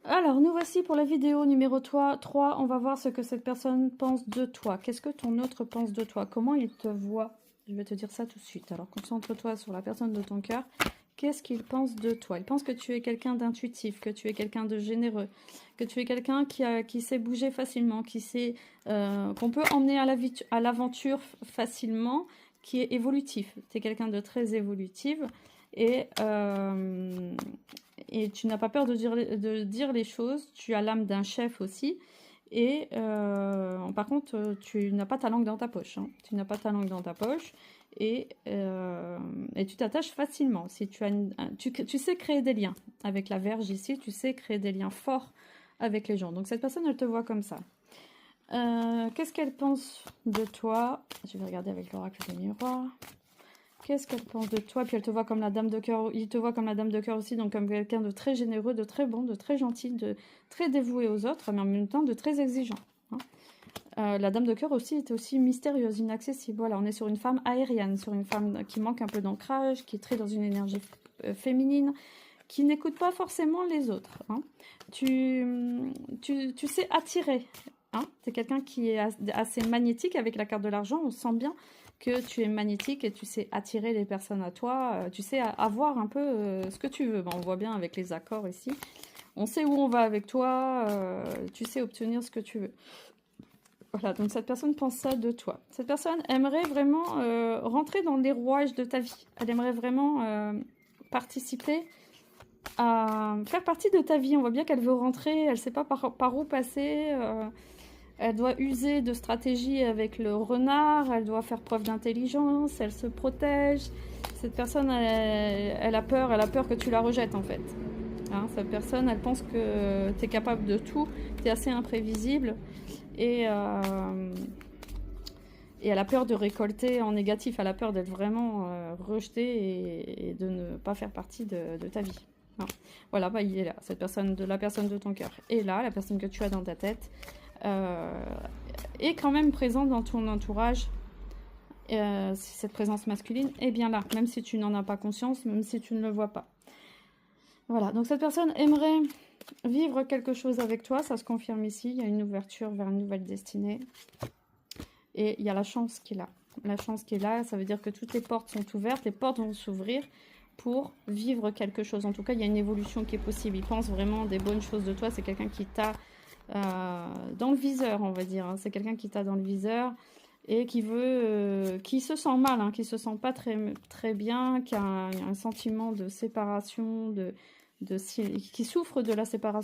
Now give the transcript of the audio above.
Alors, nous voici pour la vidéo numéro 3. On va voir ce que cette personne pense de toi. Qu'est-ce que ton autre pense de toi? Comment il te voit? Je vais te dire ça tout de suite. Alors, concentre-toi sur la personne de ton cœur. Qu'est-ce qu'il pense de toi? Il pense que tu es quelqu'un d'intuitif, que tu es quelqu'un de généreux, que tu es quelqu'un qui sait bouger facilement, qu'on peut emmener à l'aventure facilement, qui est évolutif. Tu es quelqu'un de très évolutif et, et tu n'as pas peur de dire les choses. Tu as l'âme d'un chef aussi. Et par contre, tu n'as pas ta langue dans ta poche. Hein. Tu n'as pas ta langue dans ta poche. Et tu t'attaches facilement. Si tu sais créer des liens. Avec la Vierge ici, tu sais créer des liens forts avec les gens. Donc cette personne, elle te voit comme ça. Qu'est-ce qu'elle pense de toi? Je vais regarder avec l'oracle des miroirs. Qu'est-ce qu'elle pense de toi? Puis elle te voit comme la dame de cœur. Il te voit comme la dame de cœur aussi, donc comme quelqu'un de très généreux, de très bon, de très gentil, de très dévoué aux autres, mais en même temps de très exigeant. Hein. La dame de cœur aussi est aussi mystérieuse, inaccessible. Voilà, on est sur une femme aérienne, sur une femme qui manque un peu d'ancrage, qui est très dans une énergie féminine, qui n'écoute pas forcément les autres. Hein. Tu sais attirer. Hein. Tu es quelqu'un qui est assez magnétique avec la carte de l'argent, on sent bien que tu es magnétique et tu sais attirer les personnes à toi, tu sais avoir un peu ce que tu veux. Bon, on voit bien avec les accords ici. On sait où on va avec toi, tu sais obtenir ce que tu veux. Voilà, donc cette personne pense ça de toi. Cette personne aimerait vraiment rentrer dans les rouages de ta vie. Elle aimerait vraiment participer à faire partie de ta vie. On voit bien qu'elle veut rentrer, elle ne sait pas par où passer. Elle doit user de stratégie avec le renard, elle doit faire preuve d'intelligence, elle se protège. Cette personne, elle a peur que tu la rejettes en fait. Hein, cette personne, elle pense que tu es capable de tout, tu es assez imprévisible et elle a peur de récolter en négatif, elle a peur d'être vraiment rejetée et de ne pas faire partie de ta vie. Hein. Voilà, bah, il est là, la personne de ton cœur est là, la personne que tu as dans ta tête. Est quand même présente dans ton entourage, cette présence masculine est bien là, même si tu n'en as pas conscience, même si tu ne le vois pas. Voilà, donc cette personne aimerait vivre quelque chose avec toi, ça se confirme ici, il y a une ouverture vers une nouvelle destinée. Et il y a la chance qui est là. La chance qui est là, ça veut dire que toutes les portes sont ouvertes, les portes vont s'ouvrir pour vivre quelque chose. En tout cas, il y a une évolution qui est possible. Il pense vraiment des bonnes choses de toi, c'est quelqu'un qui t'a dans le viseur, on va dire. Hein. C'est quelqu'un qui t'a dans le viseur et qui veut, qui se sent mal, hein, qui se sent pas très bien, qui a un sentiment de séparation, qui souffre de la séparation.